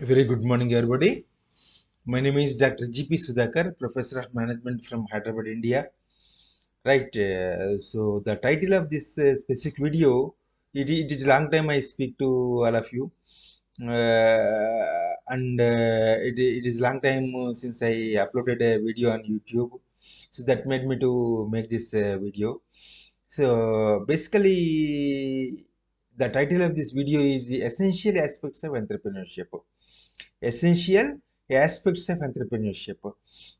Very good morning, everybody. My name is Dr.G.P.Sudhakar, Professor of Management from Hyderabad, India. Right. So the title of this specific video, it is long time I speak to all of you, and it is long time since I uploaded a video on YouTube. So that made me to make this video. So basically, the title of this video is the essential aspects of entrepreneurship. Essential aspects of entrepreneurship.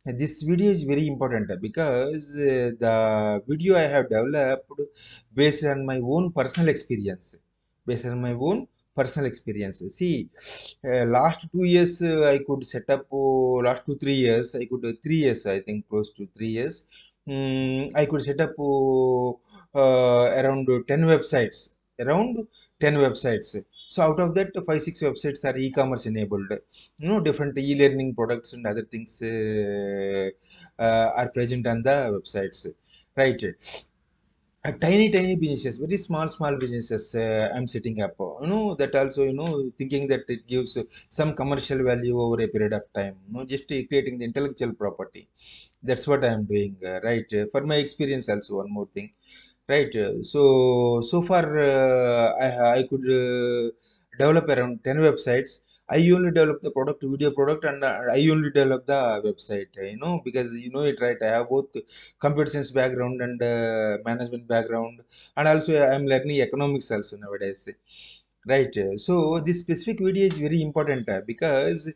This video is very important because the video I have developed based on my own personal experience. Based on my own personal experience. See, last 2 years I could set up, last 2 3 years, I could, 3 years, I think, close to 3 years. I could set up around 10 websites. Around 10 websites. So out of that, 5 6 websites are e-commerce enabled. Different e-learning products and other things are present on the websites, right? Tiny businesses, very small businesses I'm setting up, that also, thinking that it gives some commercial value over a period of time, just creating the intellectual property. That's what I'm doing, right? For my experience also, one more thing, right? So far, I could develop around 10 websites. I only develop the product, video product, and I only develop the website, because you know it, right? I have both computer science background and management background, and also I'm learning economics also nowadays, right? So this specific video is very important because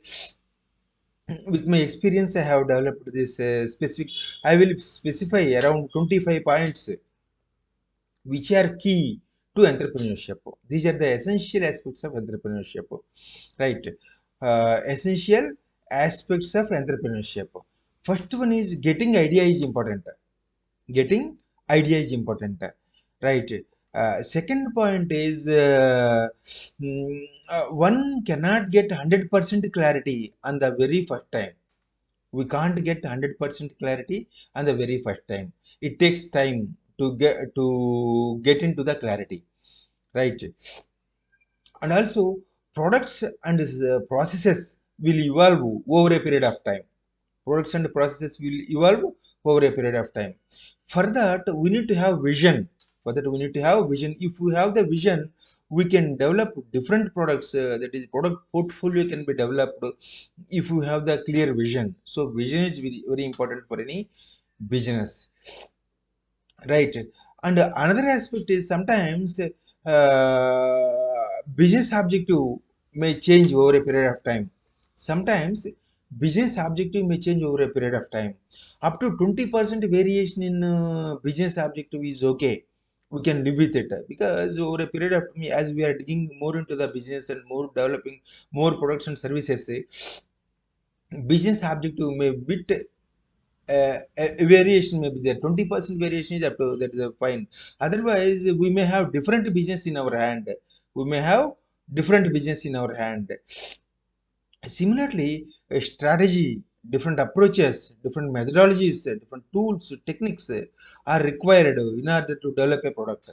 with my experience I have developed this specific. I will specify around 25 points which are key to entrepreneurship. These are the essential aspects of entrepreneurship, right? Essential aspects of entrepreneurship. First one is getting idea is important. Getting idea is important, right? Second point is one cannot get 100% clarity on the very first time. We can't get 100% clarity on the very first time. It takes time to get into the clarity, right? And also, products and processes will evolve over a period of time. Products and processes will evolve over a period of time. For that we need to have vision. If we have the vision, we can develop different products, that is product portfolio can be developed if we have the clear vision. So vision is very, very important for any business, right? And another aspect is sometimes business objective may change over a period of time. Sometimes business objective may change over a period of time. Up to 20% variation in business objective is okay. We can live with it because over a period of time, as we are digging more into the business and more developing more products and services, business objective may bit a variation may be there. 20% variation is up to that is fine. Otherwise, we may have different business in our hand. We may have different business in our hand. Similarly, a strategy, different approaches, different methodologies, different tools, techniques are required in order to develop a product.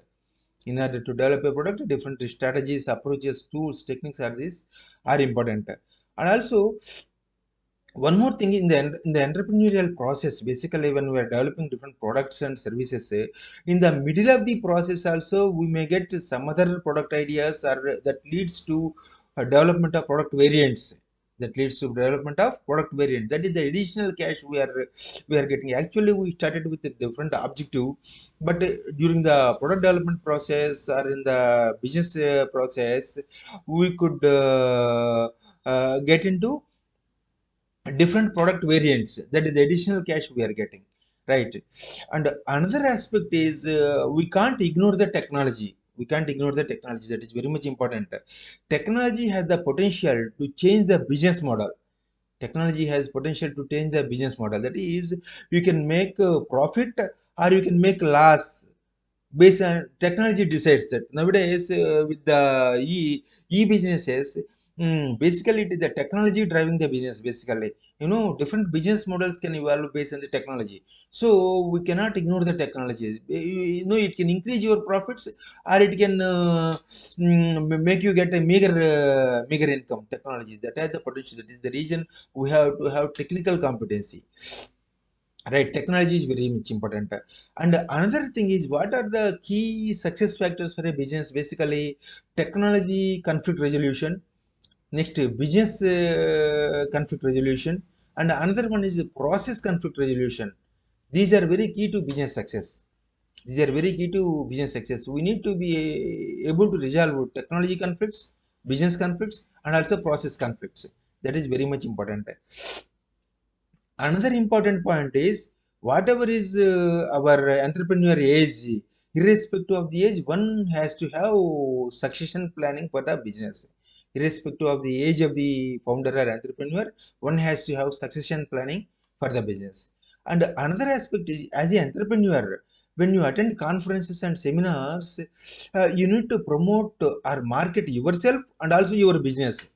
In order to develop a product, different strategies, approaches, tools, techniques are these are important. And also, one more thing in the entrepreneurial process, basically when we are developing different products and services, in the middle of the process also we may get some other product ideas, or that leads to development of product variants. That is the additional cash we are getting. Actually we started with a different objective, but during the product development process or in the business process, we could get into different product variants. That is the additional cash we are getting, right? And another aspect is we can't ignore the technology. That is very much important. Technology has the potential to change the business model. Technology has potential to change the business model. That is, you can make profit or you can make loss based on technology decides that. Nowadays with the e businesses, basically it is the technology driving the business basically. different business models can evolve based on the technology. So we cannot ignore the technology. It can increase your profits, or it can make you get a meager income. Technology that has the potential. That is the reason we have to have technical competency. Right, technology is very much important. And another thing is, what are the key success factors for a business? Basically, technology conflict resolution. Next, business conflict resolution, and another one is process conflict resolution. These are very key to business success. These are very key to business success. We need to be able to resolve technology conflicts, business conflicts, and also process conflicts. That is very much important. Another important point is, whatever is our entrepreneur age, irrespective of the age, one has to have succession planning for the business. Irrespective of the age of the founder or entrepreneur, one has to have succession planning for the business. And another aspect is, as an entrepreneur, when you attend conferences and seminars, you need to promote or market yourself and also your business,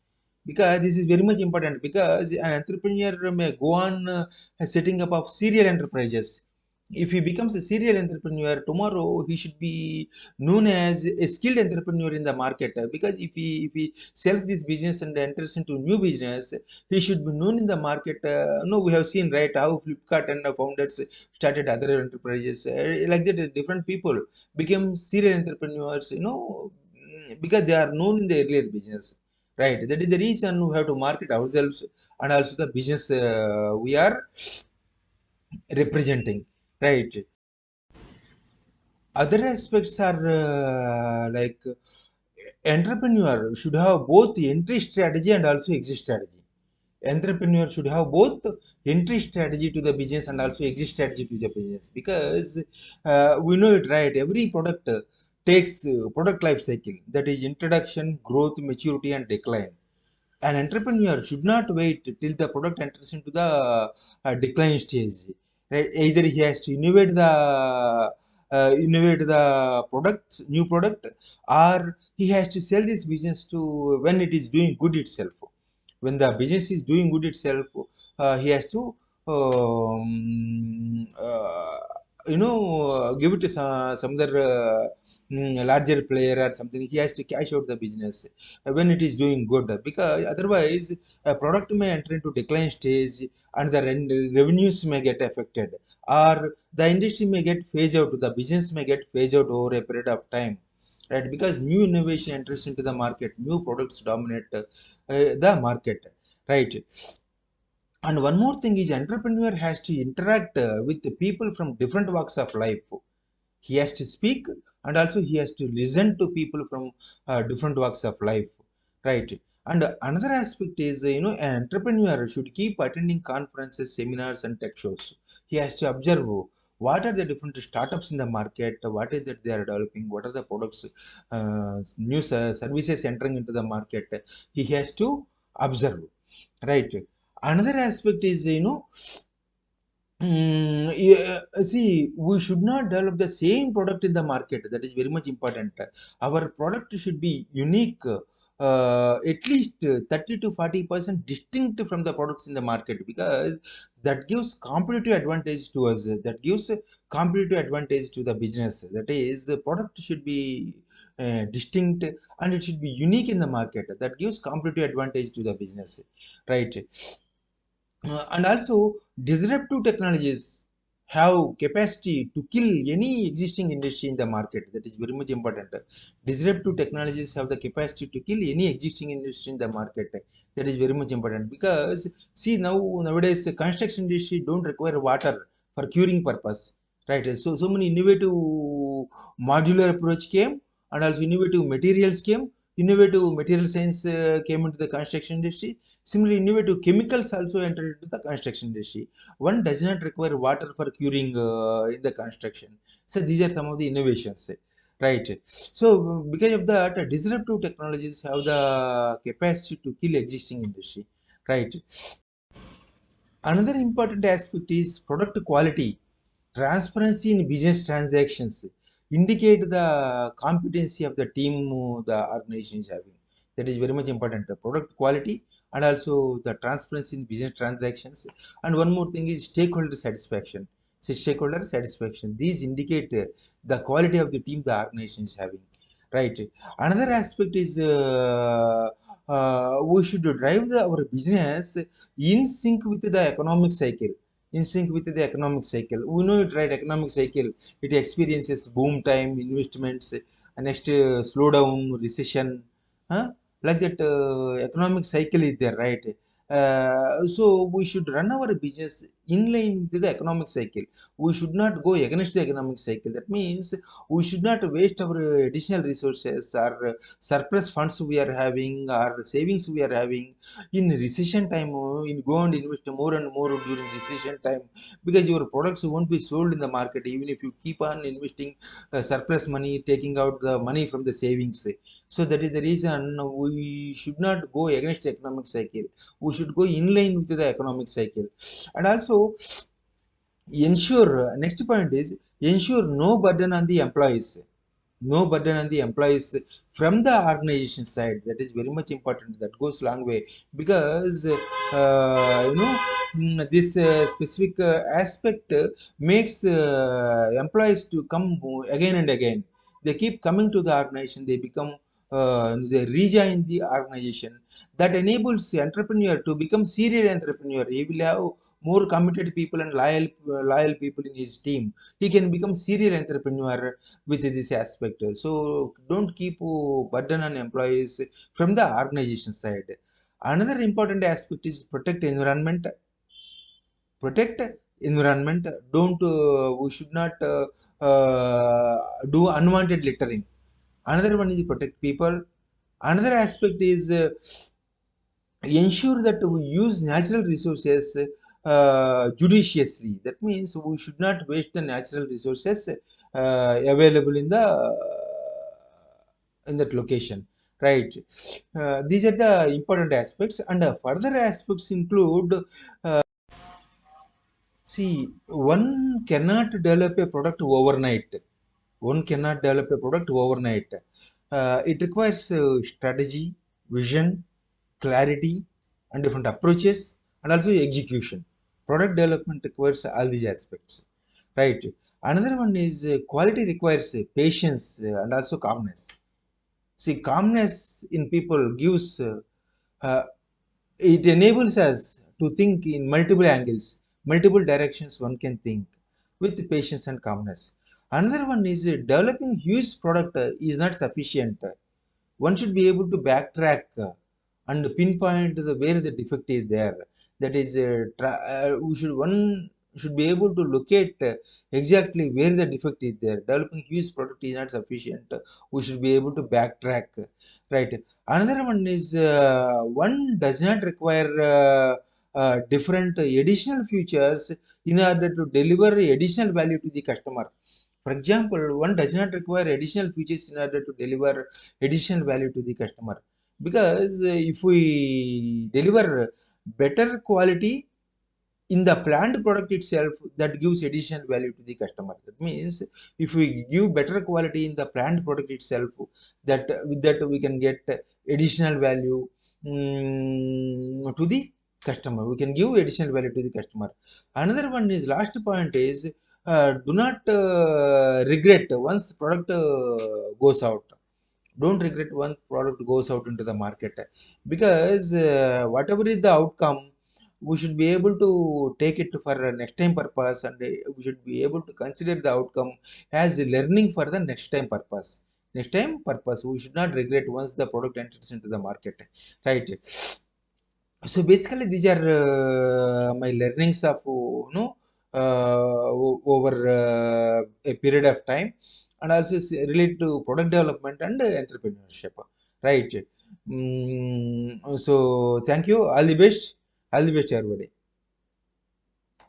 because this is very much important, because an entrepreneur may go on setting up of serial enterprises. If he becomes a serial entrepreneur tomorrow, he should be known as a skilled entrepreneur in the market, because if he sells this business and enters into new business, he should be known in the market. No, we have seen, right, how Flipkart and the founders started other enterprises, like that. Different people became serial entrepreneurs, because they are known in the earlier business. Right, that is the reason we have to market ourselves and also the business we are representing. Right. Other aspects are like entrepreneur should have both entry strategy and also exit strategy. Entrepreneur should have both entry strategy to the business and also exit strategy to the business, because we know it, right? Every product takes product life cycle, that is introduction, growth, maturity, and decline. An entrepreneur should not wait till the product enters into the decline stage. Right? Either he has to innovate the product, new product, or he has to sell this business to when it is doing good itself. When the business is doing good itself, he has to give it to some other larger player or something. He has to cash out the business when it is doing good, because otherwise a product may enter into decline stage and the revenues may get affected, or the industry may get phased out, the business may get phased out over a period of time. Right, because new innovation enters into the market, new products dominate the market. Right. And one more thing is, entrepreneur has to interact with the people from different walks of life. He has to speak, and also he has to listen to people from different walks of life. Right. And another aspect is, an entrepreneur should keep attending conferences, seminars, and tech shows. He has to observe what are the different startups in the market, what is that they are developing, what are the products, new services entering into the market. He has to observe. Right. Another aspect is, yeah, see, we should not develop the same product in the market. That is very much important. Our product should be unique, at least 30 to 40% distinct from the products in the market, because that gives competitive advantage to us. That gives competitive advantage to the business. That is, the product should be distinct and it should be unique in the market. That gives competitive advantage to the business. Right. And also, disruptive technologies have capacity to kill any existing industry in the market. That is very much important. Disruptive technologies have the capacity to kill any existing industry in the market. That is very much important, because see, nowadays the construction industry don't require water for curing purpose. Right. So many innovative modular approach came, and also innovative materials came. Innovative material science came into the construction industry. Similarly, innovative chemicals also entered into the construction industry. One does not require water for curing in the construction. So these are some of the innovations, right? So because of that, disruptive technologies have the capacity to kill existing industry, right? Another important aspect is product quality. Transparency in business transactions indicate the competency of the team the organization is having. That is very much important. The product quality and also the transparency in business transactions. And one more thing is stakeholder satisfaction. So stakeholder satisfaction. These indicate the quality of the team the organization is having. Right. Another aspect is we should drive our business in sync with the economic cycle. In sync with the economic cycle. We know it, right? Economic cycle, it experiences boom time, investments, next slowdown, recession, huh? Like that economic cycle is there, right? So we should run our business in line with the economic cycle. We should not go against the economic cycle. That means we should not waste our additional resources or surplus funds we are having or savings we are having in recession time. In go and invest more and more during recession time, because your products won't be sold in the market even if you keep on investing surplus money, taking out the money from the savings. So that is the reason we should not go against the economic cycle. We should go in line with the economic cycle. And also ensure, next point is ensure no burden on the employees. No burden on the employees from the organization side. That is very much important. That goes long way, because this specific aspect makes employees to come again and again. They keep coming to the organization. They become they rejoin the organization. That enables the entrepreneur to become serial entrepreneur. He will have more committed people and loyal people in his team. He can become serial entrepreneur with this aspect. So don't keep burden on employees from the organization side. Another important aspect is protect environment. Protect environment. Don't we should not do unwanted littering. Another one is protect people. Another aspect is ensure that we use natural resources judiciously. That means we should not waste the natural resources available in that location. Right. These are the important aspects, and further aspects include. See, one cannot develop a product overnight. One cannot develop a product overnight. It requires strategy, vision, clarity, and different approaches, and also execution. Product development requires all these aspects, right? Another one is quality requires patience and also calmness. See, calmness in people gives uh, it enables us to think in multiple angles, multiple directions one can think with patience and calmness. Another one is developing huge product is not sufficient. One should be able to backtrack and pinpoint where the defect is there. That is, we should one should be able to locate exactly where the defect is there. Developing huge product is not sufficient. We should be able to backtrack, right? Another one is one does not require different additional features in order to deliver additional value to the customer. For example, one does not require additional features in order to deliver additional value to the customer, because if we deliver better quality in the planned product itself, that gives additional value to the customer. That means if we give better quality in the planned product itself, that with that we can get additional value to the customer. We can give additional value to the customer. Another one is last point is do not regret once product goes out. Don't regret one product goes out into the market, because whatever is the outcome, we should be able to take it for a next time purpose, and we should be able to consider the outcome as learning for the next time purpose. Next time purpose, we should not regret once the product enters into the market, right? So basically these are my learnings of over a period of time, and also related to product development and entrepreneurship, right? So thank you, all the best, everybody.